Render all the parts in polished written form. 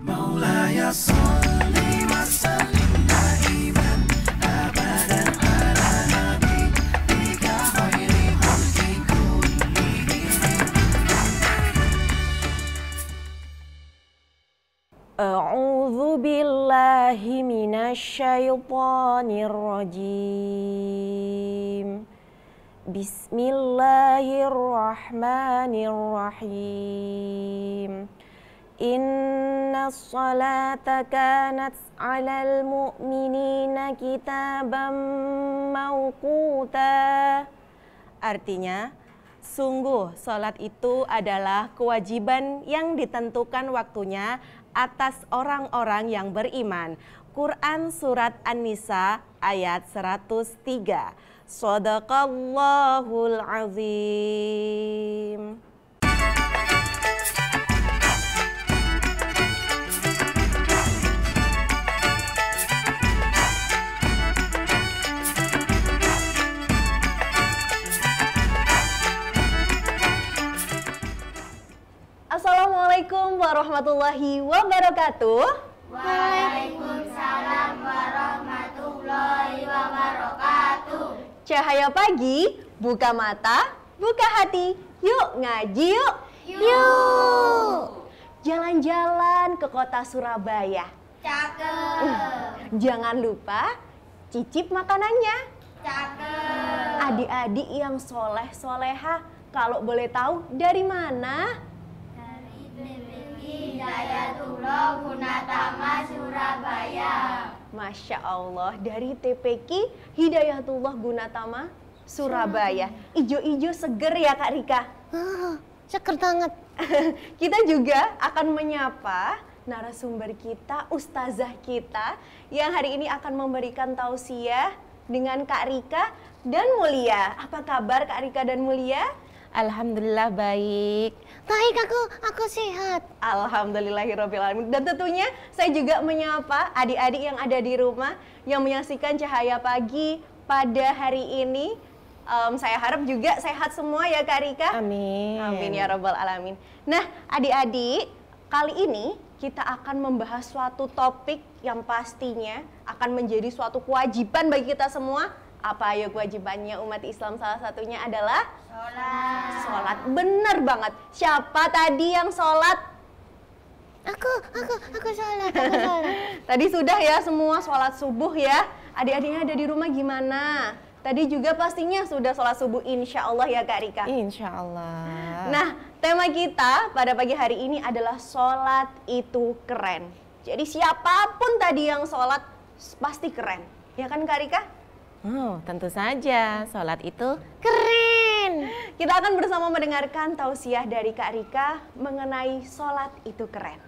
مولاي صل وسلم دائما أبدا على حبيبك خير خلق كلهم. أعوذ بالله من الشيطان الرجيم. بسم الله الرحمن الرحيم. إن الصلاة كانت على المؤمنين كتابا موقوتا. Artinya, sungguh salat itu adalah kewajiban yang ditentukan waktunya atas orang-orang yang beriman. Quran Surat An-Nisa ayat 103. Shadaqallahul azim. Assalamualaikum warahmatullahi wabarakatuh. Waalaikumsalam warahmatullahi wabarakatuh. Cahaya pagi, buka mata, buka hati. Yuk ngaji yuk. Yuk. Jalan-jalan ke kota Surabaya. Cakep. Jangan lupa cicip makanannya. Cakep. Adik-adik yang soleh-soleha, kalau boleh tahu dari mana? Dari TPQ Hidayatullah Gunatama Surabaya. Masya Allah, dari TPQ Hidayatullah Gunatama Surabaya. Ijo-ijo seger ya Kak Rika. Seger banget. Kita juga akan menyapa narasumber kita, ustazah kita yang hari ini akan memberikan tausiah dengan Kak Rika dan Mulia. Apa kabar Kak Rika dan Mulia? Alhamdulillah baik. Baik, aku sehat. Alhamdulillahirrahmanirrahim. Dan tentunya saya juga menyapa adik-adik yang ada di rumah yang menyaksikan Cahaya Pagi pada hari ini. Saya harap juga sehat semua ya Kak Rika. Amin. Amin ya rabbal alamin. Nah adik-adik, kali ini kita akan membahas suatu topik yang pastinya akan menjadi suatu kewajiban bagi kita semua. Apa ya kewajibannya umat Islam? Salah satunya adalah sholat. Bener banget. Siapa tadi yang sholat? Aku sholat. Tadi sudah ya semua sholat subuh ya. Adik-adiknya ada di rumah gimana? Tadi juga pastinya sudah sholat subuh insya Allah ya Kak Rika. Insya Allah. Nah tema kita pada pagi hari ini adalah sholat itu keren. Jadi siapapun tadi yang sholat pasti keren. Ya kan Kak Rika? Oh, tentu saja sholat itu Keren. Kita akan bersama mendengarkan tausiah dari Kak Rika mengenai sholat itu keren.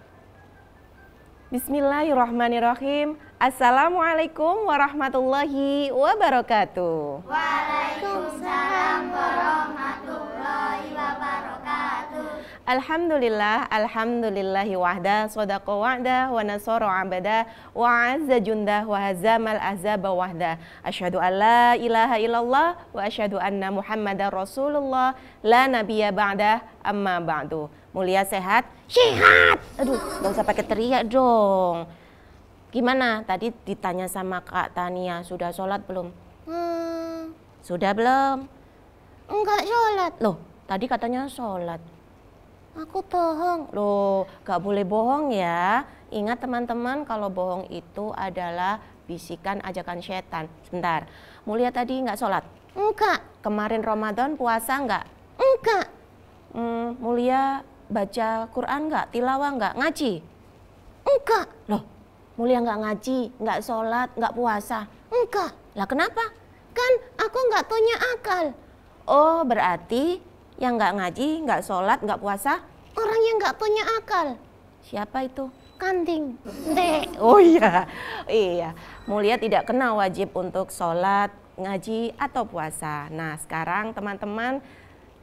Bismillahirrahmanirrahim. Assalamualaikum warahmatullahi wabarakatuh. Waalaikumsalam warahmatullahi wabarakatuh. Alhamdulillahi wahda, sadaqa wa'da, wa nasara abada, wa azza jundah, wa hazamal azaba wahda. Asyhadu an la ilaha illallah, wa asyhadu anna muhammadar rasulullah, la nabiyya ba'dah, amma ba'du. Mulia sehat? Sehat. Aduh, gak usah pakai teriak dong. Gimana? Tadi ditanya sama Kak Tania, sudah sholat belum? Sudah belum? Enggak sholat. Loh, tadi katanya sholat. Aku bohong. Loh, gak boleh bohong ya. Ingat teman-teman, kalau bohong itu adalah bisikan ajakan setan. Sebentar, Mulia tadi nggak sholat? Enggak. Kemarin Ramadan puasa nggak? Enggak. Mulia baca Quran nggak? Tilawah nggak? Ngaji? Enggak. Loh, Mulia nggak ngaji, nggak sholat, nggak puasa. Enggak. Lah kenapa? Kan aku nggak punya akal. Oh, berarti yang nggak ngaji, nggak sholat, nggak puasa, Orang yang nggak punya akal. siapa itu? Kambing. Dek. Oh iya, iya. Mulia tidak kena wajib untuk sholat, ngaji, atau puasa. Nah sekarang teman-teman,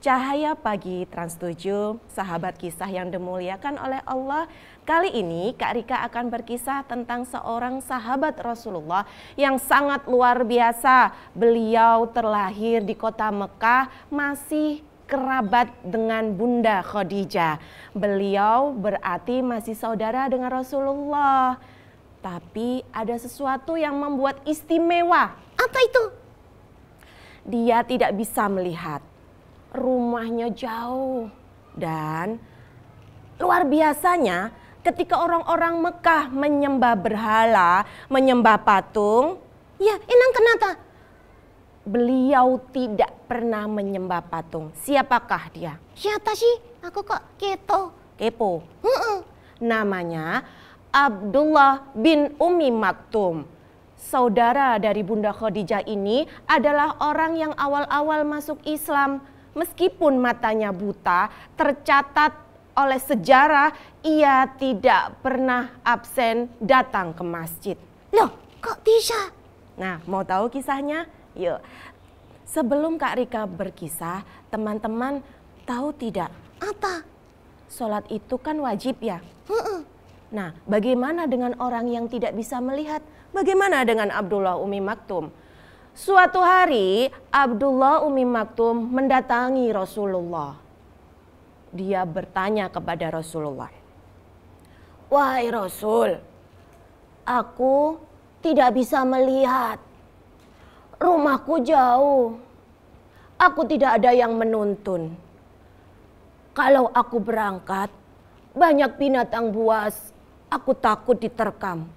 Cahaya Pagi Trans 7, sahabat kisah yang dimuliakan oleh Allah. Kali ini Kak Rika akan berkisah tentang seorang sahabat Rasulullah yang sangat luar biasa. Beliau terlahir di kota Mekah, masih kerabat dengan Bunda Khadijah. Beliau berarti masih saudara dengan Rasulullah. Tapi ada sesuatu yang membuat istimewa. Apa itu? Dia tidak bisa melihat. Rumahnya jauh. Dan luar biasanya ketika orang-orang Mekah menyembah berhala, menyembah patung. Ya, Inang kenapa? Beliau tidak pernah menyembah patung. Siapakah dia? Siapa sih? Aku kok kepo. Kepo. Namanya Abdullah bin Ummi Maktum. Saudara dari Bunda Khadijah ini adalah orang yang awal-awal masuk Islam. Meskipun matanya buta, tercatat oleh sejarah ia tidak pernah absen datang ke masjid. Loh, kok bisa? Nah, mau tahu kisahnya? Yuk. Sebelum Kak Rika berkisah, teman-teman tahu tidak? Apa? Sholat itu kan wajib ya? Nah, bagaimana dengan orang yang tidak bisa melihat? Bagaimana dengan Abdullah Ummi Maktum? Suatu hari, Abdullah Ummi Maktum mendatangi Rasulullah. Dia bertanya kepada Rasulullah, "Wahai Rasul, aku tidak bisa melihat. Rumahku jauh. Aku tidak ada yang menuntun. Kalau aku berangkat, banyak binatang buas. Aku takut diterkam."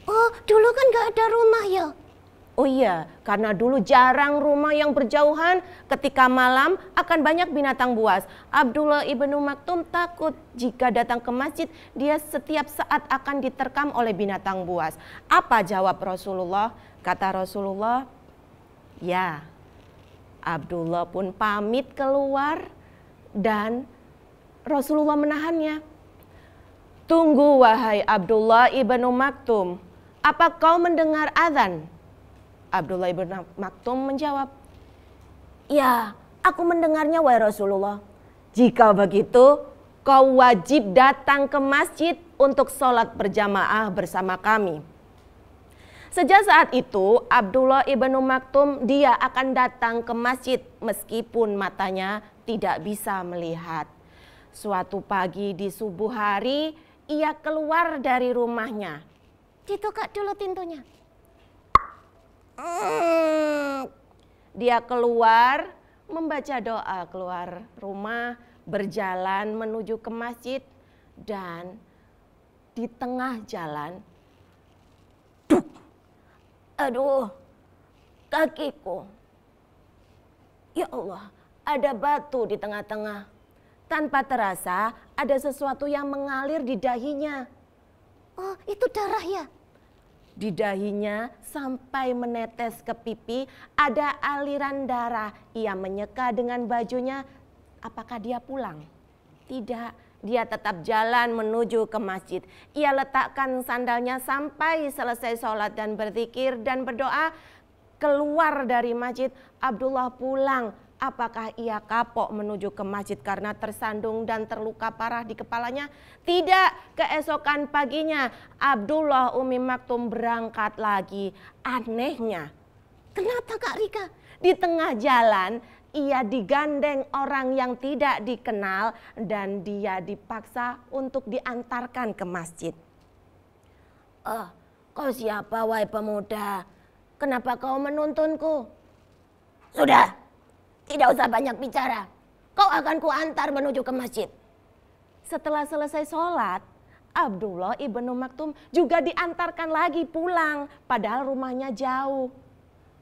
Oh, dulu kan gak ada rumah ya? Oh iya, karena dulu jarang rumah yang berjauhan, ketika malam akan banyak binatang buas. Abdullah ibnu Maktum takut jika datang ke masjid, dia setiap saat akan diterkam oleh binatang buas. Apa jawab Rasulullah? Kata Rasulullah, ya. Abdullah pun pamit keluar dan Rasulullah menahannya. "Tunggu wahai Abdullah ibnu Maktum, apa kau mendengar azan?" Abdullah ibn Maktum menjawab, "Ya, aku mendengarnya wahai Rasulullah." "Jika begitu, kau wajib datang ke masjid untuk sholat berjamaah bersama kami." Sejak saat itu, Abdullah ibn Maktum dia akan datang ke masjid meskipun matanya tidak bisa melihat. Suatu pagi di subuh hari, ia keluar dari rumahnya. Dibuka dulu pintunya. Dia keluar membaca doa, keluar rumah, berjalan menuju ke masjid, dan di tengah jalan, aduh, kakiku. Ya Allah, ada batu di tengah-tengah. Tanpa terasa ada sesuatu yang mengalir di dahinya. Oh, itu darah ya? Di dahinya sampai menetes ke pipi, ada aliran darah. Ia menyeka dengan bajunya. Apakah dia pulang? Tidak, dia tetap jalan menuju ke masjid. Ia letakkan sandalnya sampai selesai sholat dan berzikir dan berdoa. Keluar dari masjid, Abdullah pulang. Apakah ia kapok menuju ke masjid karena tersandung dan terluka parah di kepalanya? Tidak, keesokan paginya Abdullah Ummi Maktum berangkat lagi. Anehnya, Kenapa Kak Rika? di tengah jalan ia digandeng orang yang tidak dikenal dan dia dipaksa untuk diantarkan ke masjid. Kau siapa wahai pemuda? Kenapa kau menuntunku? Sudah. Tidak usah banyak bicara. Kau akan kuantar menuju ke masjid. Setelah selesai sholat, Abdullah ibnu Maktum juga diantarkan lagi pulang. Padahal rumahnya jauh.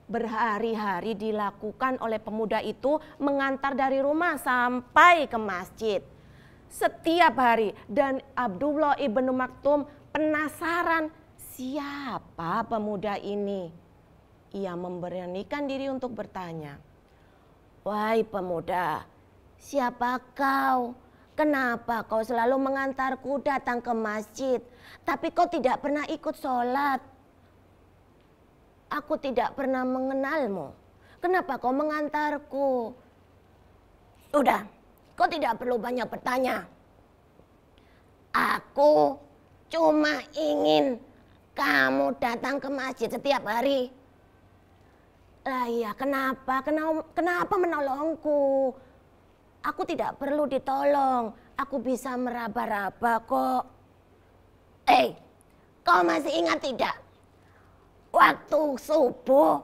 Berhari-hari dilakukan oleh pemuda itu mengantar dari rumah sampai ke masjid. Setiap hari. Dan Abdullah ibnu Maktum penasaran siapa pemuda ini. Ia memberanikan diri untuk bertanya. Wahai pemuda, siapa kau? Kenapa kau selalu mengantarku datang ke masjid, tapi kau tidak pernah ikut sholat? Aku tidak pernah mengenalmu. Kenapa kau mengantarku? Sudah, kau tidak perlu banyak bertanya. Aku cuma ingin kamu datang ke masjid setiap hari. Lah iya, kenapa menolongku? Aku tidak perlu ditolong. Aku bisa meraba-raba kok. Kau masih ingat tidak? Waktu subuh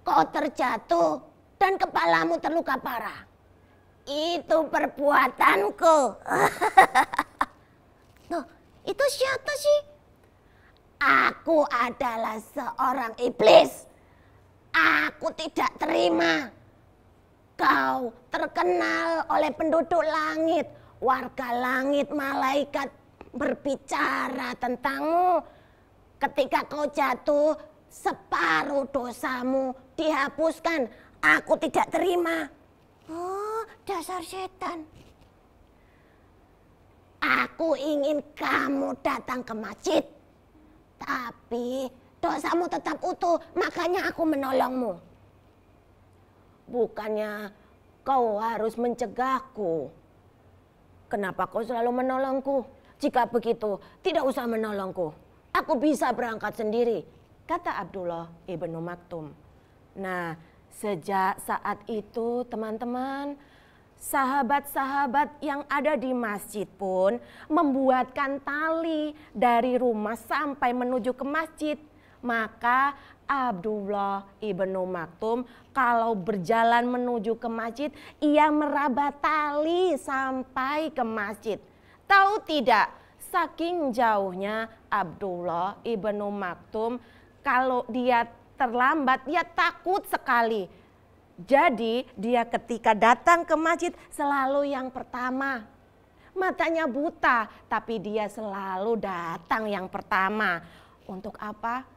kau terjatuh dan kepalamu terluka parah. Itu perbuatanku. Loh, itu siapa sih? Aku adalah seorang iblis. Aku tidak terima. Kau terkenal oleh penduduk langit. Warga langit, malaikat berbicara tentangmu. Ketika kau jatuh, separuh dosamu dihapuskan. Aku tidak terima. Oh, dasar setan. Aku ingin kamu datang ke masjid. Tapi dosamu tetap utuh, makanya aku menolongmu. Bukannya kau harus mencegahku. Kenapa kau selalu menolongku? Jika begitu, tidak usah menolongku. Aku bisa berangkat sendiri, kata Abdullah ibnu Maktum. Nah, sejak saat itu teman-teman, sahabat-sahabat yang ada di masjid pun membuatkan tali dari rumah sampai menuju ke masjid. Maka Abdullah ibnu Maktum kalau berjalan menuju ke masjid, ia meraba tali sampai ke masjid. Tahu tidak, saking jauhnya Abdullah ibnu Maktum, kalau dia terlambat, dia takut sekali. Jadi dia ketika datang ke masjid selalu yang pertama. Matanya buta, tapi dia selalu datang yang pertama. Untuk apa?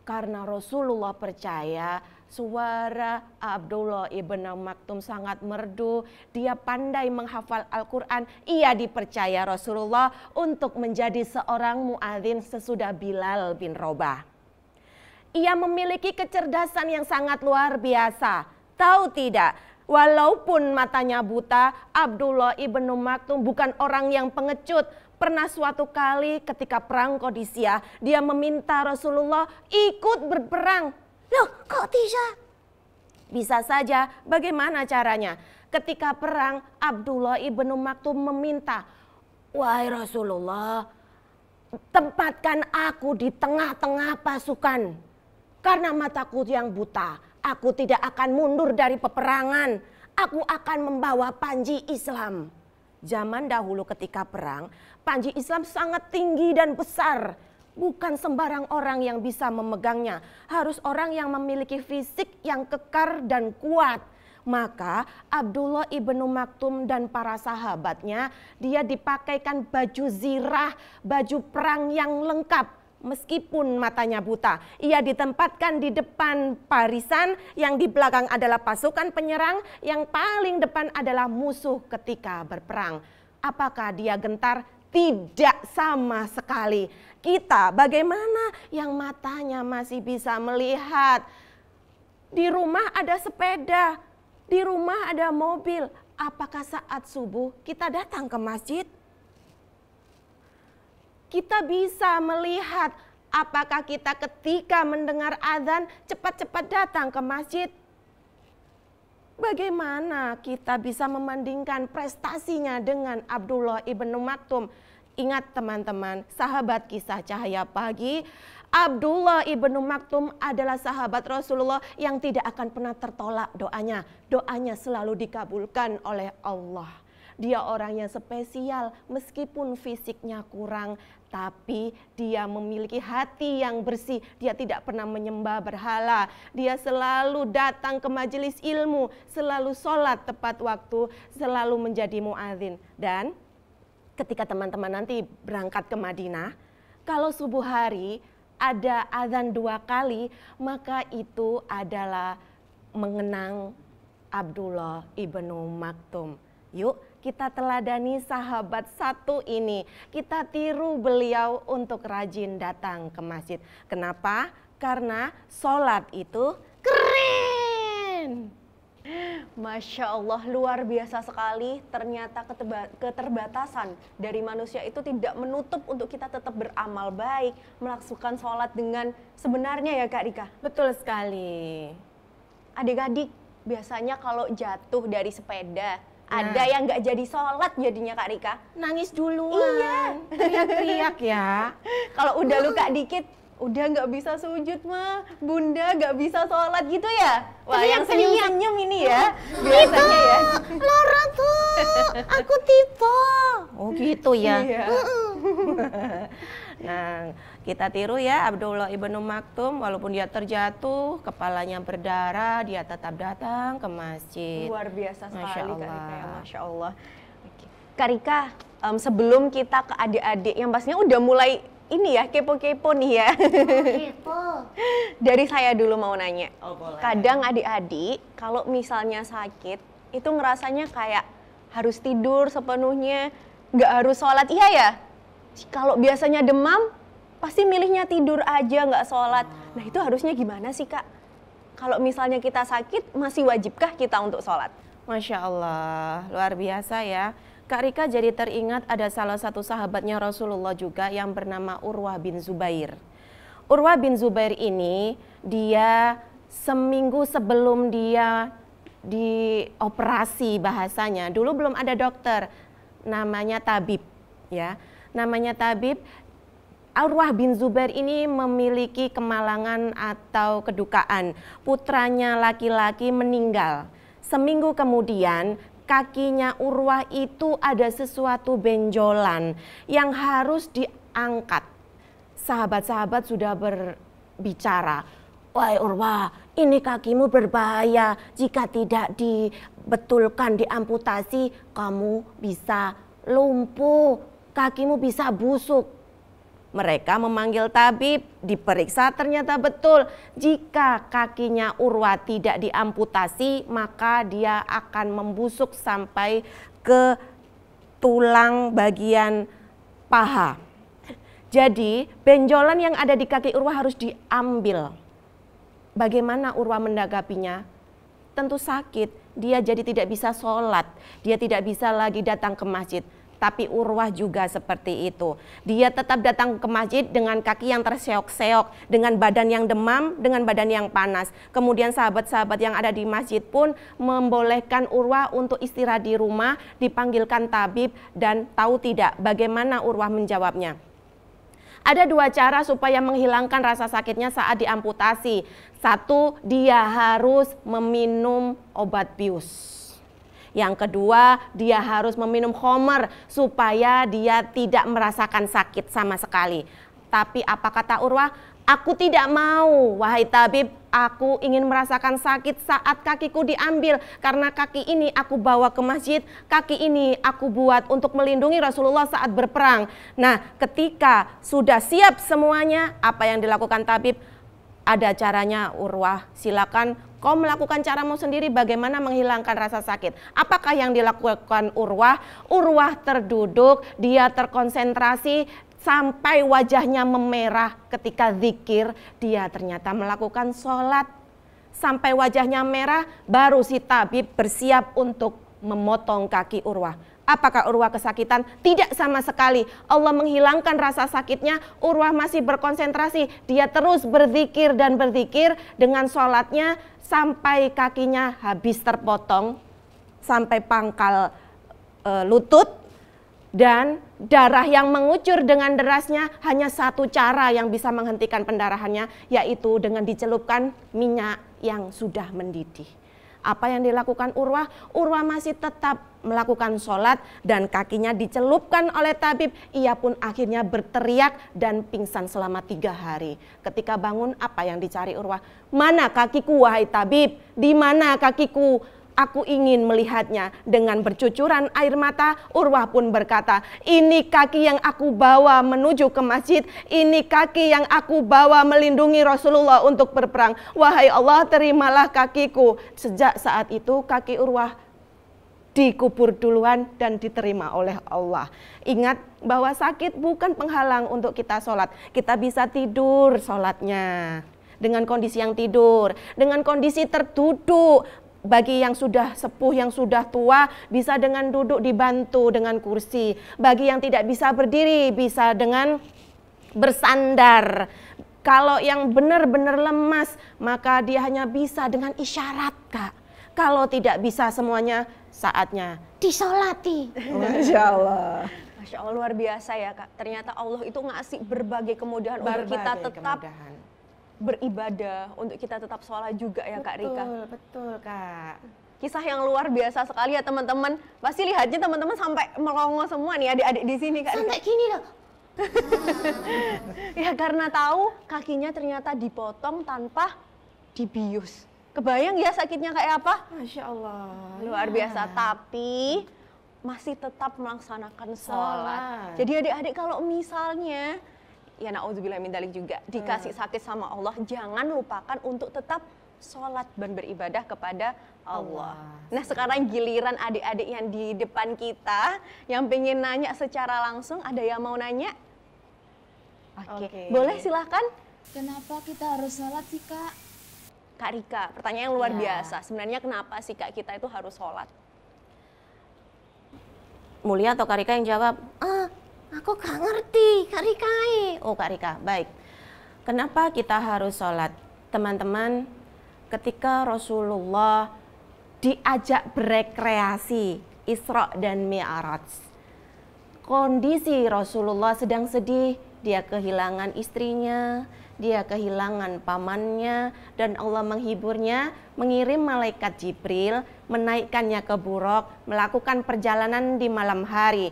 Karena Rasulullah percaya suara Abdullah ibnu Maktum sangat merdu. Dia pandai menghafal Al-Quran. Ia dipercaya Rasulullah untuk menjadi seorang muadzin sesudah Bilal bin Rabah. Ia memiliki kecerdasan yang sangat luar biasa. Tahu tidak, walaupun matanya buta, Abdullah ibnu Maktum bukan orang yang pengecut. Pernah suatu kali ketika perang Qadisiyah, dia meminta Rasulullah ikut berperang. Loh, kok bisa? Bisa saja, bagaimana caranya? Ketika perang, Abdullah ibnu Maktum meminta, wahai Rasulullah, tempatkan aku di tengah-tengah pasukan. Karena mataku yang buta, aku tidak akan mundur dari peperangan. Aku akan membawa panji Islam. Zaman dahulu ketika perang, panji Islam sangat tinggi dan besar. Bukan sembarang orang yang bisa memegangnya. Harus orang yang memiliki fisik yang kekar dan kuat. Maka Abdullah ibnu Maktum dan para sahabatnya, dia dipakaikan baju zirah, baju perang yang lengkap. Meskipun matanya buta, ia ditempatkan di depan barisan, yang di belakang adalah pasukan penyerang, yang paling depan adalah musuh ketika berperang. Apakah dia gentar? Tidak sama sekali. Kita bagaimana yang matanya masih bisa melihat? Di rumah ada sepeda, di rumah ada mobil. Apakah saat subuh kita datang ke masjid? Kita bisa melihat apakah kita ketika mendengar azan cepat-cepat datang ke masjid. Bagaimana kita bisa membandingkan prestasinya dengan Abdullah ibnu Maktum? Ingat teman-teman, sahabat kisah Cahaya Pagi, Abdullah ibnu Maktum adalah sahabat Rasulullah yang tidak akan pernah tertolak doanya. Doanya selalu dikabulkan oleh Allah. Dia orang yang spesial meskipun fisiknya kurang, tapi dia memiliki hati yang bersih. Dia tidak pernah menyembah berhala. Dia selalu datang ke majelis ilmu, selalu sholat tepat waktu, selalu menjadi muadzin. Dan ketika teman-teman nanti berangkat ke Madinah, kalau subuh hari ada azan 2 kali, maka itu adalah mengenang Abdullah ibnu Maktum. Yuk kita teladani sahabat satu ini. Kita tiru beliau untuk rajin datang ke masjid. Kenapa? Karena sholat itu keren. Masya Allah, luar biasa sekali. Ternyata keterbatasan dari manusia itu tidak menutup untuk kita tetap beramal baik, melakukan sholat dengan sebenarnya ya Kak Rika. Betul sekali. Adik-adik, biasanya kalau jatuh dari sepeda, Ada yang nggak jadi sholat jadinya Kak Rika. Nangis duluan. Iya. Teriak-teriak ya. Kalau udah luka dikit, udah nggak bisa sujud mah, bunda nggak bisa sholat gitu ya. Wah, yang senyum-senyum ini ya, biasanya ya. Laura tuh, aku tipe. Oh gitu ya. Iya. Nah, kita tiru ya Abdullah ibnu Maktum, walaupun dia terjatuh, kepalanya berdarah, dia tetap datang ke masjid. Luar biasa Masya sekali Kak Rika ya, Allah. Masya Allah. Oke. Kak Rika, sebelum kita ke adik-adik yang pastinya udah mulai ini ya, kepo-kepo nih ya. Kepo. Dari saya dulu mau nanya. Oh, boleh. Kadang adik-adik kalau misalnya sakit, itu ngerasanya kayak harus tidur sepenuhnya, nggak harus sholat. Iya ya? Kalau biasanya demam, pasti milihnya tidur aja, nggak sholat. Nah itu harusnya gimana sih Kak? Kalau misalnya kita sakit, masih wajibkah kita untuk sholat? Masya Allah, luar biasa ya. Kak Rika jadi teringat ada salah satu sahabatnya Rasulullah juga yang bernama Urwah bin Zubair. Urwah bin Zubair ini, dia seminggu sebelum dia dioperasi bahasanya, dulu belum ada dokter, namanya tabib ya. Namanya tabib. Urwah bin Zubair ini memiliki kemalangan atau kedukaan. Putranya laki-laki meninggal. Seminggu kemudian kakinya Urwah itu ada sesuatu benjolan yang harus diangkat. Sahabat-sahabat sudah berbicara, "Wahai Urwah, ini kakimu berbahaya. Jika tidak dibetulkan, diamputasi, kamu bisa lumpuh. Kakimu bisa busuk." Mereka memanggil tabib, diperiksa ternyata betul. Jika kakinya Urwah tidak diamputasi, maka dia akan membusuk sampai ke tulang bagian paha. Jadi benjolan yang ada di kaki Urwah harus diambil. Bagaimana Urwah menanggapinya? Tentu sakit, dia jadi tidak bisa sholat, dia tidak bisa lagi datang ke masjid. Tapi Urwah juga seperti itu. Dia tetap datang ke masjid dengan kaki yang terseok-seok, dengan badan yang demam, dengan badan yang panas. Kemudian sahabat-sahabat yang ada di masjid pun membolehkan Urwah untuk istirahat di rumah, dipanggilkan tabib, dan tahu tidak bagaimana Urwah menjawabnya. Ada dua cara supaya menghilangkan rasa sakitnya saat diamputasi. Satu, dia harus meminum obat bius. Yang kedua, dia harus meminum khamar supaya dia tidak merasakan sakit sama sekali. Tapi apa kata Urwah? "Aku tidak mau, wahai tabib, aku ingin merasakan sakit saat kakiku diambil. Karena kaki ini aku bawa ke masjid, kaki ini aku buat untuk melindungi Rasulullah saat berperang." Nah, ketika sudah siap semuanya, apa yang dilakukan tabib? Ada caranya Urwah, silakan kau melakukan caramu sendiri bagaimana menghilangkan rasa sakit. Apakah yang dilakukan Urwah? Urwah terduduk, dia terkonsentrasi sampai wajahnya memerah ketika zikir. Dia ternyata melakukan sholat. Sampai wajahnya merah, baru si tabib bersiap untuk memotong kaki Urwah. Apakah Urwah kesakitan? Tidak sama sekali. Allah menghilangkan rasa sakitnya. Urwah masih berkonsentrasi. Dia terus berzikir dan berzikir dengan sholatnya sampai kakinya habis terpotong, sampai pangkal lutut, dan darah yang mengucur dengan derasnya. Hanya satu cara yang bisa menghentikan pendarahannya, yaitu dengan dicelupkan minyak yang sudah mendidih. Apa yang dilakukan Urwah? Urwah masih tetap melakukan sholat dan kakinya dicelupkan oleh tabib. Ia pun akhirnya berteriak dan pingsan selama 3 hari. Ketika bangun, apa yang dicari Urwah? "Mana kakiku wahai tabib? Di mana kakiku? Aku ingin melihatnya." Dengan bercucuran air mata, Urwah pun berkata, "Ini kaki yang aku bawa menuju ke masjid. Ini kaki yang aku bawa melindungi Rasulullah untuk berperang. Wahai Allah, terimalah kakiku." Sejak saat itu kaki Urwah dikubur duluan dan diterima oleh Allah. Ingat bahwa sakit bukan penghalang untuk kita sholat. Kita bisa tidur sholatnya dengan kondisi yang tidur, dengan kondisi terduduk. Bagi yang sudah sepuh, yang sudah tua, bisa dengan duduk dibantu dengan kursi. Bagi yang tidak bisa berdiri, bisa dengan bersandar. Kalau yang benar-benar lemas, maka dia hanya bisa dengan isyarat, Kak. Kalau tidak bisa semuanya, saatnya disolati. Masya Allah. Masya Allah, luar biasa ya Kak. Ternyata Allah itu ngasih berbagai kemudahan untuk kita Berbagai tetap kemudahan. beribadah, untuk kita tetap sholat juga ya Kak Rika. Betul Kak. Kisah yang luar biasa sekali ya teman-teman. Pasti lihatnya teman-teman sampai melongo semua nih adik-adik di sini Kak Rika. Sampai gini loh. Ya karena tahu kakinya ternyata dipotong tanpa dibius. Kebayang ya sakitnya kayak apa? Masya Allah. Luar biasa, tapi masih tetap melaksanakan sholat. Sholat. Jadi adik-adik kalau misalnya, ya na'udzubillah min dzalik juga, dikasih sakit sama Allah, jangan lupakan untuk tetap sholat dan beribadah kepada Allah. Nah sekarang giliran adik-adik yang di depan kita, yang pengen nanya secara langsung, ada yang mau nanya? Oke, boleh silahkan. Kenapa kita harus sholat sih Kak? Kak Rika, pertanyaan yang luar Ya. biasa. Sebenarnya kenapa sih Kak kita itu harus sholat? Mulia atau Kak Rika yang jawab? Aku gak ngerti, Kak Rika. Oh Kak Rika, baik. Kenapa kita harus sholat? Teman-teman, ketika Rasulullah diajak berekreasi Isra dan Mi'raj, kondisi Rasulullah sedang sedih, dia kehilangan istrinya, dia kehilangan pamannya, dan Allah menghiburnya, mengirim malaikat Jibril, menaikkannya ke buraq, melakukan perjalanan di malam hari.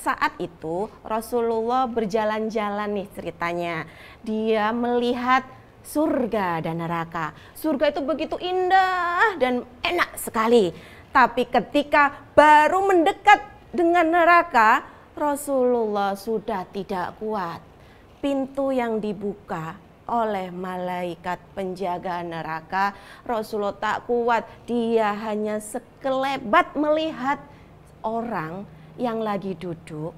Saat itu Rasulullah berjalan-jalan nih ceritanya, dia melihat surga dan neraka. Surga itu begitu indah dan enak sekali. Tapi ketika baru mendekat dengan neraka, Rasulullah sudah tidak kuat. Pintu yang dibuka oleh malaikat penjaga neraka, Rasulullah tak kuat. Dia hanya sekelebat melihat orang yang lagi duduk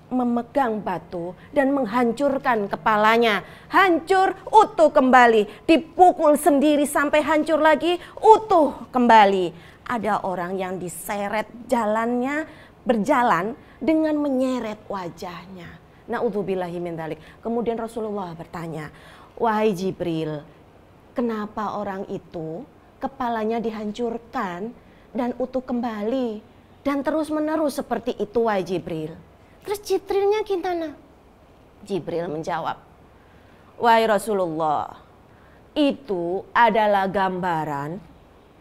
memegang batu dan menghancurkan kepalanya. Hancur, utuh kembali. Dipukul sendiri sampai hancur lagi, utuh kembali. Ada orang yang diseret jalannya, berjalan dengan menyeret wajahnya. Na'udzubillahi min dzalik. Kemudian Rasulullah bertanya, wahai Jibril, kenapa orang itu kepalanya dihancurkan dan utuh kembali dan terus menerus seperti itu, wahai Jibril? Terus Jibrilnya gimana? Jibril menjawab, wahai Rasulullah, itu adalah gambaran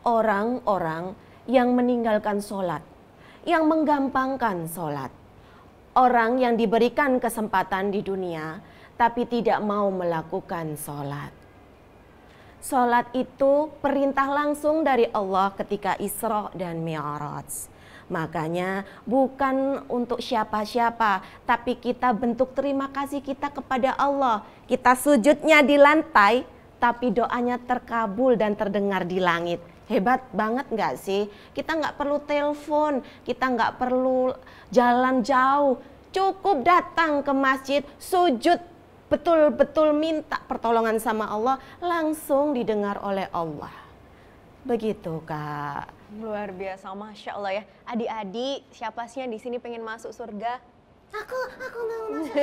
orang-orang yang meninggalkan sholat, yang menggampangkan sholat. Orang yang diberikan kesempatan di dunia, tapi tidak mau melakukan sholat. Sholat itu perintah langsung dari Allah ketika Isra dan Mi'raj. Makanya bukan untuk siapa-siapa, tapi kita bentuk terima kasih kita kepada Allah. Kita sujudnya di lantai, tapi doanya terkabul dan terdengar di langit. Hebat banget nggak sih? Kita nggak perlu telepon, kita nggak perlu jalan jauh. Cukup datang ke masjid, sujud, betul-betul minta pertolongan sama Allah, langsung didengar oleh Allah. Begitu Kak. Luar biasa, Masya Allah ya. Adik-adik, siapa sih yang di sini pengen masuk surga? Aku mau masuk.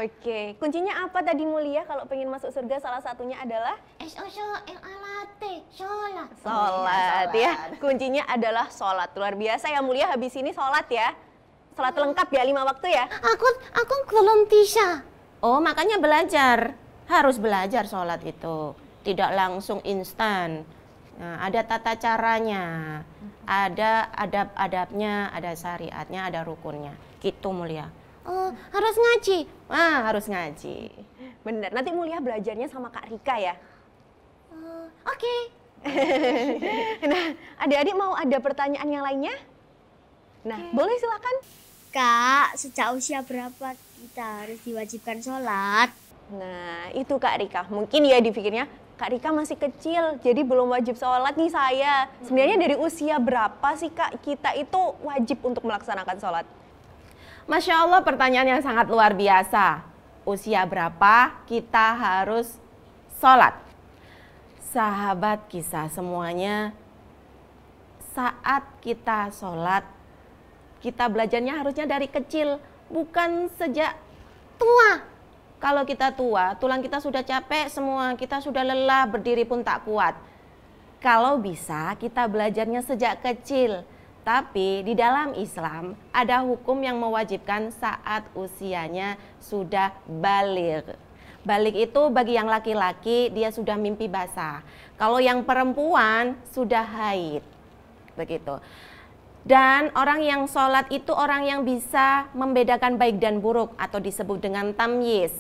Oke, kuncinya apa tadi Mulia kalau pengen masuk surga? Salah satunya adalah S-O-S-O-L-A-T, sholat. sholat ya. Kuncinya adalah sholat. Luar biasa ya Mulia, habis ini sholat ya. Sholat lengkap ya, 5 waktu ya. Aku belum bisa. Oh, makanya belajar. Harus belajar sholat itu. Tidak langsung instan. Nah, ada tata caranya. Ada adab-adabnya, ada syariatnya, ada rukunnya. Gitu Mulia. Oh, harus ngaji. Harus ngaji. Bener, nanti Mulia belajarnya sama Kak Rika ya. Oke. Nah, adik-adik mau ada pertanyaan yang lainnya? Nah, boleh silakan. Kak, sejak usia berapa kita harus diwajibkan sholat? Nah, itu Kak Rika. Mungkin ya dipikirnya, Kak Rika masih kecil, jadi belum wajib sholat nih saya. Sebenarnya dari usia berapa sih Kak kita itu wajib untuk melaksanakan sholat? Masya Allah, pertanyaan yang sangat luar biasa. Usia berapa kita harus sholat? Sahabat kisah semuanya, saat kita sholat, kita belajarnya harusnya dari kecil, bukan sejak tua. Kalau kita tua, tulang kita sudah capek semua, kita sudah lelah, berdiri pun tak kuat. Kalau bisa kita belajarnya sejak kecil. Tapi di dalam Islam ada hukum yang mewajibkan saat usianya sudah baligh. Baligh itu bagi yang laki-laki dia sudah mimpi basah. Kalau yang perempuan sudah haid. Begitu. Dan orang yang sholat itu orang yang bisa membedakan baik dan buruk atau disebut dengan tamyiz.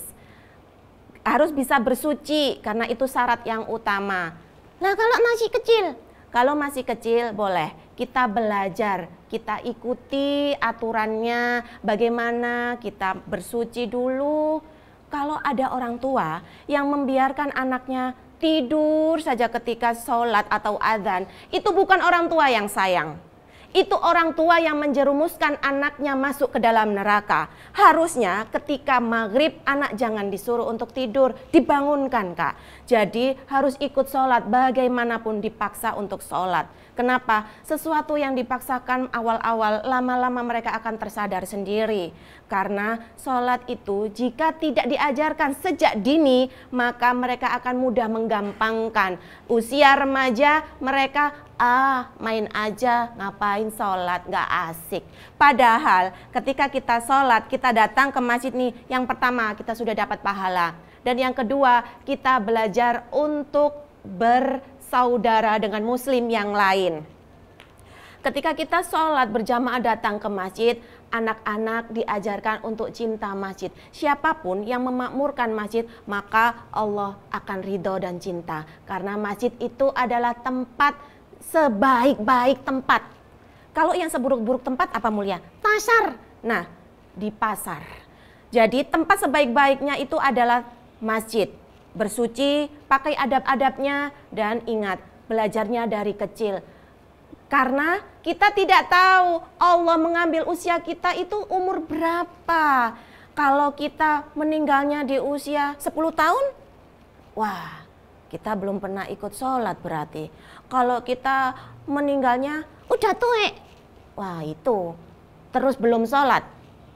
Harus bisa bersuci karena itu syarat yang utama. Nah kalau masih kecil, kalau masih kecil boleh kita belajar, kita ikuti aturannya, bagaimana kita bersuci dulu. Kalau ada orang tua yang membiarkan anaknya tidur saja ketika sholat atau adzan, itu bukan orang tua yang sayang. Itu orang tua yang menjerumuskan anaknya masuk ke dalam neraka. Harusnya ketika maghrib anak jangan disuruh untuk tidur, dibangunkan Kak. Jadi harus ikut sholat bagaimanapun dipaksa untuk sholat. Kenapa? Sesuatu yang dipaksakan awal-awal lama-lama mereka akan tersadar sendiri. Karena sholat itu jika tidak diajarkan sejak dini maka mereka akan mudah menggampangkan. Usia remaja mereka main aja, ngapain sholat, gak asik. Padahal ketika kita sholat, kita datang ke masjid nih, yang pertama kita sudah dapat pahala. Dan yang kedua kita belajar untuk bersaudara dengan muslim yang lain. Ketika kita sholat berjamaah datang ke masjid, anak-anak diajarkan untuk cinta masjid. Siapapun yang memakmurkan masjid, maka Allah akan ridho dan cinta. Karena masjid itu adalah tempat sebaik-baik tempat. Kalau yang seburuk-buruk tempat apa mulia? Pasar. Nah, di pasar. Jadi tempat sebaik-baiknya itu adalah masjid. Bersuci, pakai adab-adabnya, dan ingat, belajarnya dari kecil. Karena kita tidak tahu Allah mengambil usia kita itu umur berapa. Kalau kita meninggalnya di usia 10 tahun, wah, kita belum pernah ikut sholat berarti. Kalau kita meninggalnya udah tuek, wah itu terus belum sholat.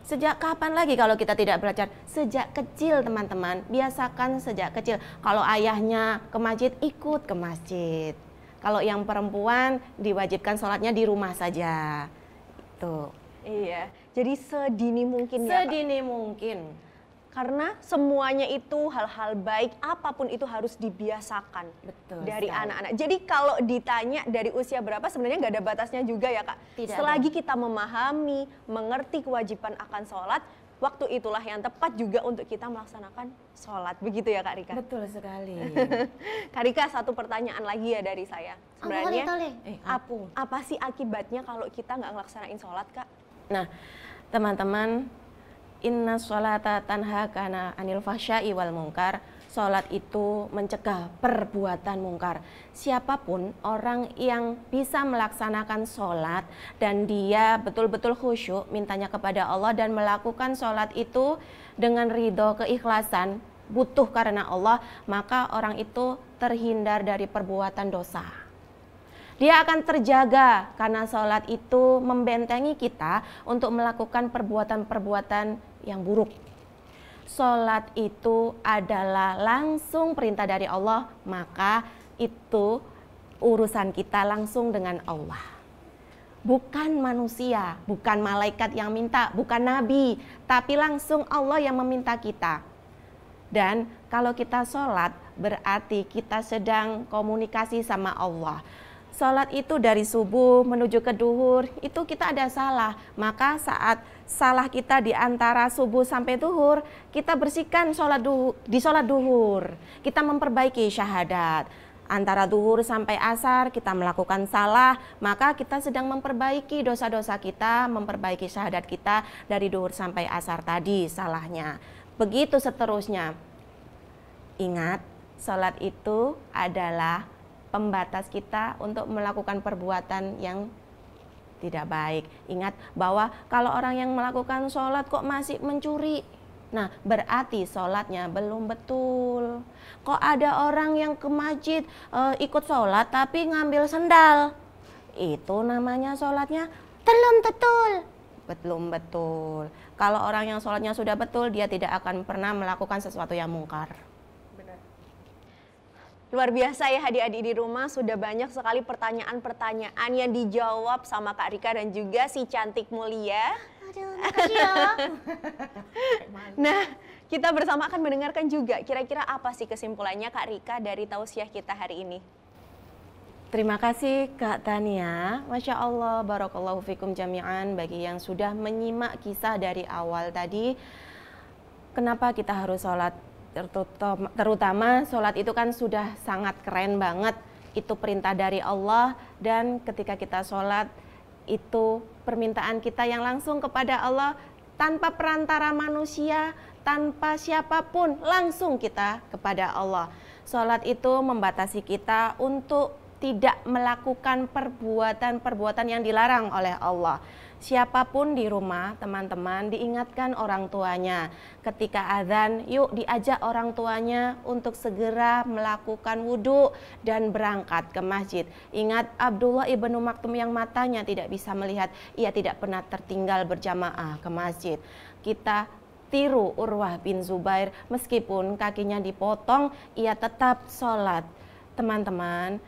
Sejak kapan lagi kalau kita tidak belajar? Sejak kecil teman-teman, biasakan sejak kecil. Kalau ayahnya ke masjid, ikut ke masjid. Kalau yang perempuan diwajibkan sholatnya di rumah saja. Tuh. Iya, jadi sedini mungkin ya Kak? Sedini mungkin. Karena semuanya itu hal-hal baik, apapun itu harus dibiasakan. Betul dari sekali. anak-anak. Jadi kalau ditanya dari usia berapa, sebenarnya nggak ada batasnya juga ya Kak. Tidak Selagi kita memahami, mengerti kewajiban akan sholat, waktu itulah yang tepat juga untuk kita melaksanakan sholat. Begitu ya Kak Rika? Betul sekali. Kak Rika, satu pertanyaan lagi ya dari saya. Sebenarnya apa sih akibatnya kalau kita nggak ngelaksanain sholat Kak? Nah, teman-teman, inna sholata tanha kana anil fahsya'i wal munkar. Sholat itu mencegah perbuatan mungkar. Siapapun orang yang bisa melaksanakan sholat dan dia betul-betul khusyuk mintanya kepada Allah dan melakukan sholat itu dengan ridho, keikhlasan, butuh karena Allah, maka orang itu terhindar dari perbuatan dosa. Dia akan terjaga karena sholat itu membentengi kita untuk melakukan perbuatan-perbuatan yang buruk. Sholat itu adalah langsung perintah dari Allah, maka itu urusan kita langsung dengan Allah. Bukan manusia, bukan malaikat yang minta, bukan nabi, tapi langsung Allah yang meminta kita. Dan kalau kita sholat berarti kita sedang komunikasi sama Allah. Sholat itu dari subuh menuju ke duhur, itu kita ada salah. Maka saat salah kita di antara subuh sampai duhur, kita bersihkan di sholat duhur. Kita memperbaiki syahadat. Antara duhur sampai asar kita melakukan salah, maka kita sedang memperbaiki dosa-dosa kita, memperbaiki syahadat kita dari duhur sampai asar tadi salahnya. Begitu seterusnya. Ingat, sholat itu adalah pembatas kita untuk melakukan perbuatan yang tidak baik. Ingat bahwa kalau orang yang melakukan sholat kok masih mencuri, nah berarti sholatnya belum betul. Kok ada orang yang ke masjid ikut sholat tapi ngambil sendal, itu namanya sholatnya belum betul. Belum betul. Kalau orang yang sholatnya sudah betul, dia tidak akan pernah melakukan sesuatu yang mungkar. Luar biasa ya adik-adik di rumah, sudah banyak sekali pertanyaan-pertanyaan yang dijawab sama Kak Rika dan juga si cantik mulia. Aduh, makasih ya. Nah, kita bersama akan mendengarkan juga kira-kira apa sih kesimpulannya Kak Rika dari tausiah kita hari ini. Terima kasih Kak Tania. Masya Allah, barakallahu fikum jami'an bagi yang sudah menyimak kisah dari awal tadi. Kenapa kita harus sholat? Terutama sholat itu kan sudah sangat keren banget. Itu perintah dari Allah, dan ketika kita sholat itu permintaan kita yang langsung kepada Allah, tanpa perantara manusia, tanpa siapapun, langsung kita kepada Allah. Sholat itu membatasi kita untuk tidak melakukan perbuatan-perbuatan yang dilarang oleh Allah. Siapapun di rumah, teman-teman, diingatkan orang tuanya. Ketika azan, yuk diajak orang tuanya untuk segera melakukan wudhu dan berangkat ke masjid. Ingat Abdullah ibnu Maktum yang matanya tidak bisa melihat, ia tidak pernah tertinggal berjamaah ke masjid. Kita tiru Urwah bin Zubair, meskipun kakinya dipotong, ia tetap sholat. Teman-teman,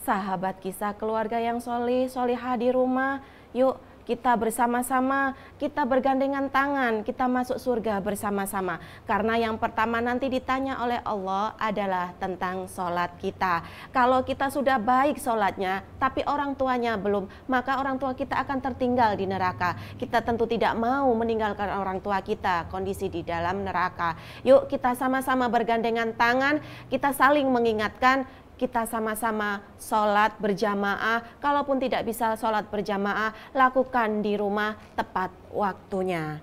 sahabat kisah keluarga yang solihah di rumah, yuk kita bersama-sama, kita bergandengan tangan, kita masuk surga bersama-sama. Karena yang pertama nanti ditanya oleh Allah adalah tentang sholat kita. Kalau kita sudah baik sholatnya, tapi orang tuanya belum, maka orang tua kita akan tertinggal di neraka. Kita tentu tidak mau meninggalkan orang tua kita kondisi di dalam neraka. Yuk kita sama-sama bergandengan tangan, kita saling mengingatkan, kita sama-sama sholat berjamaah. Kalaupun tidak bisa sholat berjamaah, lakukan di rumah tepat waktunya.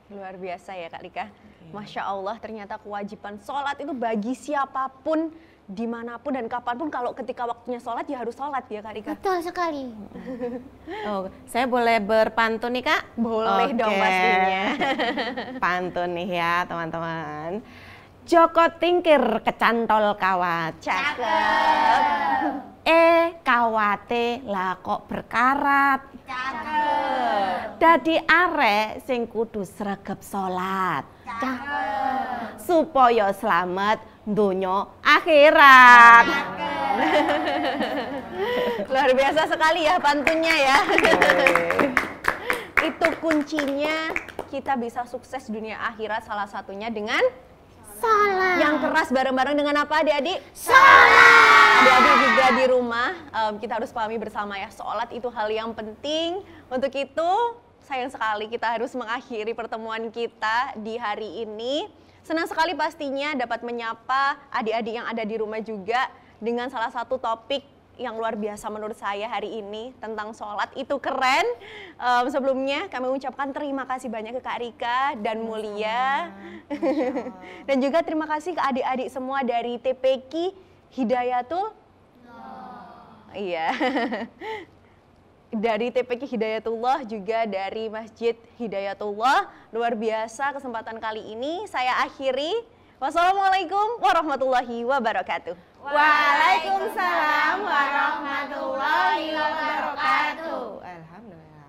Luar biasa ya Kak Rika. Masya Allah, ternyata kewajiban sholat itu bagi siapapun, dimanapun dan kapanpun. Kalau ketika waktunya sholat ya harus sholat ya Kak Rika. Betul sekali. Oh, saya boleh berpantun nih Kak? Boleh dong pastinya. Pantun nih ya teman-teman. Joko tingkir kecantol kawat. Cakep. Kawate lah kok berkarat. Cakep. Dadi arek sing kudu sregep salat. Cakep. Supaya selamat donya akhirat. Luar biasa sekali ya pantunnya ya. Itu kuncinya kita bisa sukses dunia akhirat, salah satunya dengan Sholat. yang keras bareng-bareng dengan apa adik-adik? Sholat. Adik-adik juga di rumah, kita harus pahami bersama ya, sholat itu hal yang penting. Untuk itu, sayang sekali kita harus mengakhiri pertemuan kita di hari ini. Senang sekali pastinya dapat menyapa adik-adik yang ada di rumah juga dengan salah satu topik yang luar biasa menurut saya hari ini tentang sholat. Itu keren. Sebelumnya kami ucapkan terima kasih banyak ke Kak Rika dan Mulia. Dan juga terima kasih ke adik-adik semua dari TPQ Hidayatul. Iya. Dari TPQ Hidayatullah, juga dari Masjid Hidayatullah. Luar biasa kesempatan kali ini saya akhiri. Wassalamualaikum warahmatullahi wabarakatuh. Waalaikumsalam warahmatullahi wabarakatuh. Alhamdulillah.